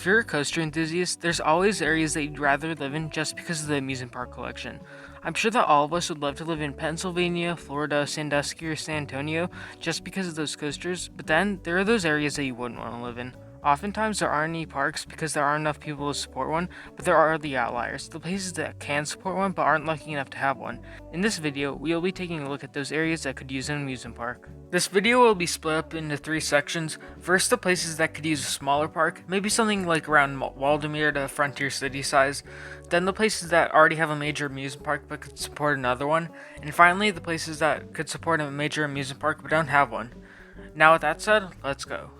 If you're a coaster enthusiast, there's always areas that you'd rather live in just because of the amusement park collection. I'm sure that all of us would love to live in Pennsylvania, Florida, Sandusky, or San Antonio just because of those coasters, but then there are those areas that you wouldn't want to live in. Oftentimes, there aren't any parks because there aren't enough people to support one, but there are the outliers, the places that can support one but aren't lucky enough to have one. In this video, we will be taking a look at those areas that could use an amusement park. This video will be split up into 3 sections. First, the places that could use a smaller park, maybe something like around Waldameer to Frontier City size. Then the places that already have a major amusement park but could support another one. And finally, the places that could support a major amusement park but don't have one. Now with that said, let's go.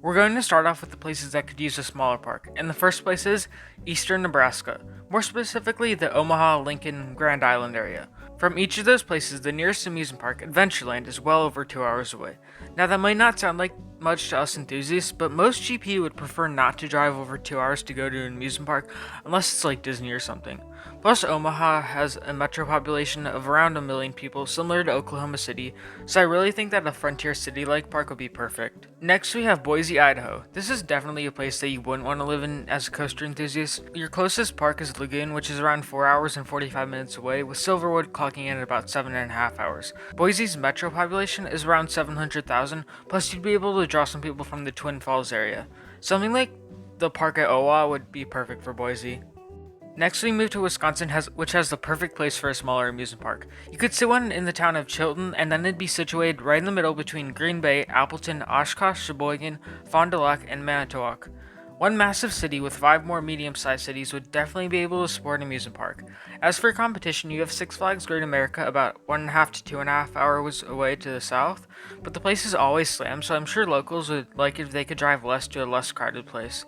We're going to start off with the places that could use a smaller park, and the first place is eastern Nebraska, more specifically the Omaha, Lincoln, Grand Island area. From each of those places, the nearest amusement park, Adventureland, is well over 2 hours away. Now that might not sound like much to us enthusiasts, but most GP would prefer not to drive over 2 hours to go to an amusement park unless it's like Disney or something. Plus, Omaha has a metro population of around 1 million people, similar to Oklahoma City, so I really think that a Frontier City-like park would be perfect. Next, we have Boise, Idaho. This is definitely a place that you wouldn't want to live in as a coaster enthusiast. Your closest park is Lagoon, which is around 4 hours and 45 minutes away, with Silverwood clocking in at about 7.5 hours. Boise's metro population is around 700,000, plus you'd be able to draw some people from the Twin Falls area. Something like the park at Owa would be perfect for Boise. Next, we move to Wisconsin, which has the perfect place for a smaller amusement park. You could sit one in the town of Chilton, and then it'd be situated right in the middle between Green Bay, Appleton, Oshkosh, Sheboygan, Fond du Lac, and Manitowoc. One massive city with 5 more medium-sized cities would definitely be able to support an amusement park. As for competition, you have Six Flags Great America about 1.5 to 2.5 hours away to the south, but the place is always slammed, so I'm sure locals would like it if they could drive less to a less crowded place.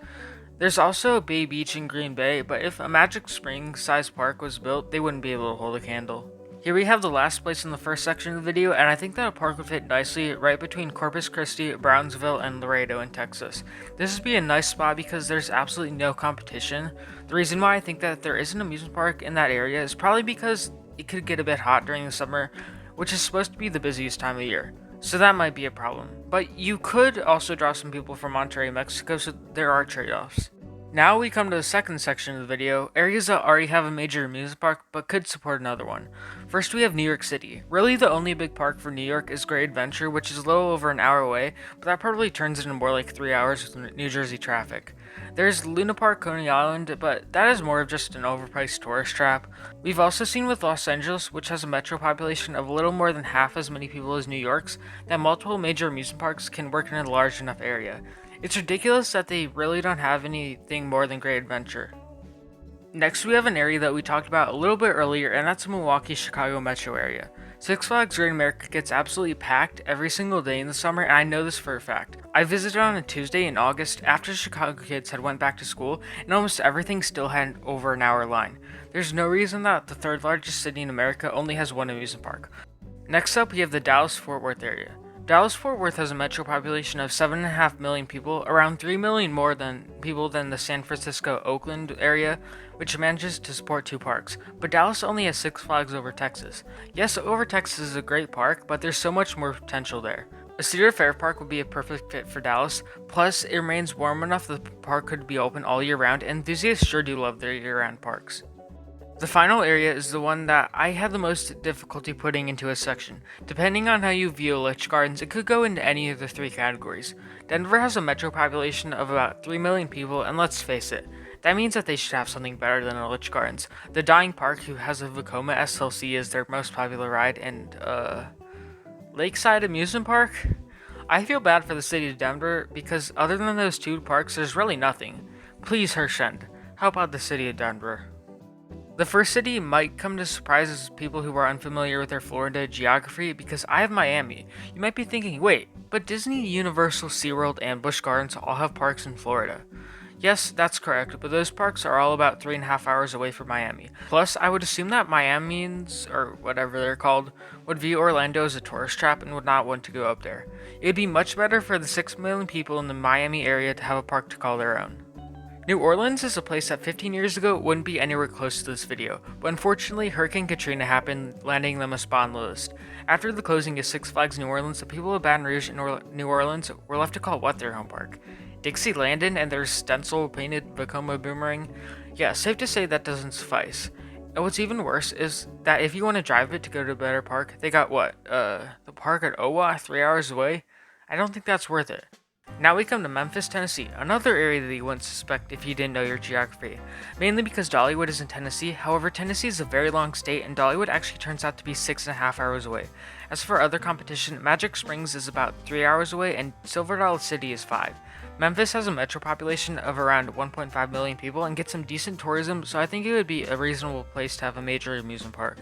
There's also Bay Beach in Green Bay, but if a Magic Springs-sized park was built, they wouldn't be able to hold a candle. Here we have the last place in the first section of the video, and I think that a park would fit nicely right between Corpus Christi, Brownsville, and Laredo in Texas. This would be a nice spot because there's absolutely no competition. The reason why I think that there is an amusement park in that area is probably because it could get a bit hot during the summer, which is supposed to be the busiest time of year. So that might be a problem. But you could also draw some people from Monterrey, Mexico, so there are trade-offs. Now we come to the second section of the video, areas that already have a major amusement park but could support another one. First we have New York City. Really the only big park for New York is Great Adventure, which is a little over an hour away, but that probably turns into more like 3 hours with New Jersey traffic. There's Luna Park, Coney Island, but that is more of just an overpriced tourist trap. We've also seen with Los Angeles, which has a metro population of a little more than half as many people as New York's, that multiple major amusement parks can work in a large enough area. It's ridiculous that they really don't have anything more than Great Adventure. Next, we have an area that we talked about a little bit earlier, and that's the Milwaukee-Chicago metro area. Six Flags Great America gets absolutely packed every single day in the summer, and I know this for a fact. I visited on a Tuesday in August after Chicago kids had went back to school, and almost everything still had over an hour line. There's no reason that the third largest city in America only has one amusement park. Next up, we have the Dallas-Fort Worth area. Dallas-Fort Worth has a metro population of 7.5 million people, around 3 million more than the San Francisco-Oakland area, which manages to support 2 parks. But Dallas only has Six Flags Over Texas. Yes, Over Texas is a great park, but there's so much more potential there. A Cedar Fair park would be a perfect fit for Dallas, plus it remains warm enough that the park could be open all year round, and enthusiasts sure do love their year-round parks. The final area is the one that I had the most difficulty putting into a section. Depending on how you view Litch Gardens, it could go into any of the 3 categories. Denver has a metro population of about 3 million people, and let's face it, that means that they should have something better than a Litch Gardens. The Dying Park, who has a Vekoma SLC as their most popular ride, and Lakeside Amusement Park? I feel bad for the city of Denver, because other than those 2 parks, there's really nothing. Please, Hershend, help out the city of Denver. The first city might come to surprise people who are unfamiliar with their Florida geography because I have Miami. You might be thinking, wait, but Disney, Universal, SeaWorld, and Busch Gardens all have parks in Florida. Yes, that's correct, but those parks are all about 3.5 hours away from Miami. Plus, I would assume that Miamians, or whatever they're called, would view Orlando as a tourist trap and would not want to go up there. It would be much better for the 6 million people in the Miami area to have a park to call their own. New Orleans is a place that 15 years ago wouldn't be anywhere close to this video, but unfortunately Hurricane Katrina happened, landing them a spot on the list. After the closing of Six Flags New Orleans, the people of Baton Rouge and New Orleans were left to call what their home park. Dixie Landon and their stencil painted Vekoma boomerang? Yeah, safe to say that doesn't suffice. And what's even worse is that if you want to drive it to go to a better park, they got what? The park at Owa, 3 hours away? I don't think that's worth it. Now we come to Memphis, Tennessee, another area that you wouldn't suspect if you didn't know your geography. Mainly because Dollywood is in Tennessee, however, Tennessee is a very long state and Dollywood actually turns out to be 6.5 hours away. As for other competition, Magic Springs is about 3 hours away and Silver Dollar City is 5. Memphis has a metro population of around 1.5 million people and gets some decent tourism, so I think it would be a reasonable place to have a major amusement park.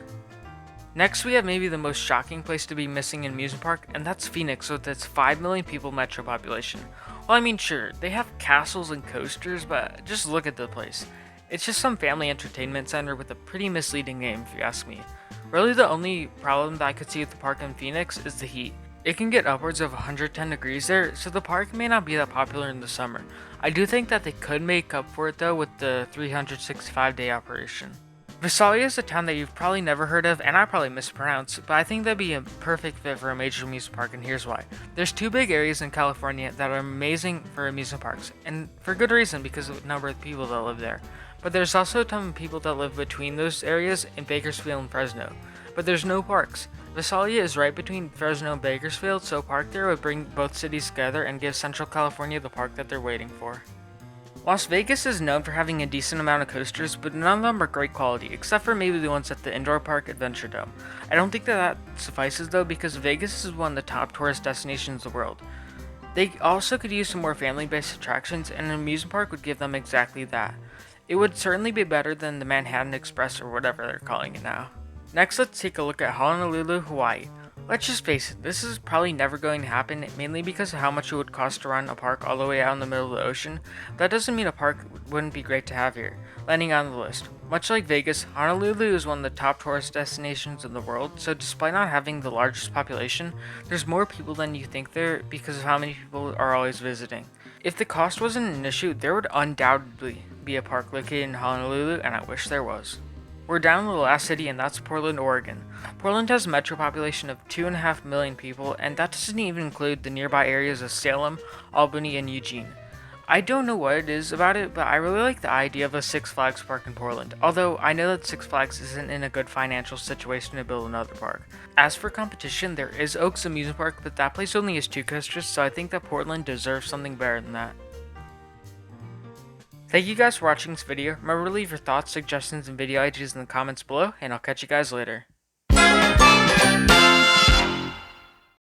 Next, we have maybe the most shocking place to be missing in an amusement park, and that's Phoenix with its 5 million people metro population. Well, I mean, sure, they have castles and coasters, but just look at the place. It's just some family entertainment center with a pretty misleading name, if you ask me. Really, the only problem that I could see with the park in Phoenix is the heat. It can get upwards of 110 degrees there, so the park may not be that popular in the summer. I do think that they could make up for it though with the 365-day operation. Visalia is a town that you've probably never heard of, and I probably mispronounced, but I think that'd be a perfect fit for a major amusement park, and here's why. There's two big areas in California that are amazing for amusement parks, and for good reason because of the number of people that live there. But there's also a ton of people that live between those areas in Bakersfield and Fresno. But there's no parks. Visalia is right between Fresno and Bakersfield, so a park there would bring both cities together and give Central California the park that they're waiting for. Las Vegas is known for having a decent amount of coasters, but none of them are great quality, except for maybe the ones at the Indoor Park Adventure Dome. I don't think that suffices though, because Vegas is one of the top tourist destinations in the world. They also could use some more family-based attractions, and an amusement park would give them exactly that. It would certainly be better than the Manhattan Express or whatever they're calling it now. Next, let's take a look at Honolulu, Hawaii. Let's just face it, this is probably never going to happen, mainly because of how much it would cost to run a park all the way out in the middle of the ocean. That doesn't mean a park wouldn't be great to have here. Landing on the list. Much like Vegas, Honolulu is one of the top tourist destinations in the world, so despite not having the largest population, there's more people than you think there because of how many people are always visiting. If the cost wasn't an issue, there would undoubtedly be a park located in Honolulu, and I wish there was. We're down to the last city, and that's Portland, Oregon. Portland has a metro population of 2.5 million people, and that doesn't even include the nearby areas of Salem, Albany, and Eugene. I don't know what it is about it, but I really like the idea of a Six Flags park in Portland, although I know that Six Flags isn't in a good financial situation to build another park. As for competition, there is Oaks Amusement Park, but that place only has 2 coasters, so I think that Portland deserves something better than that. Thank you guys for watching this video. Remember to leave your thoughts, suggestions, and video ideas in the comments below, and I'll catch you guys later.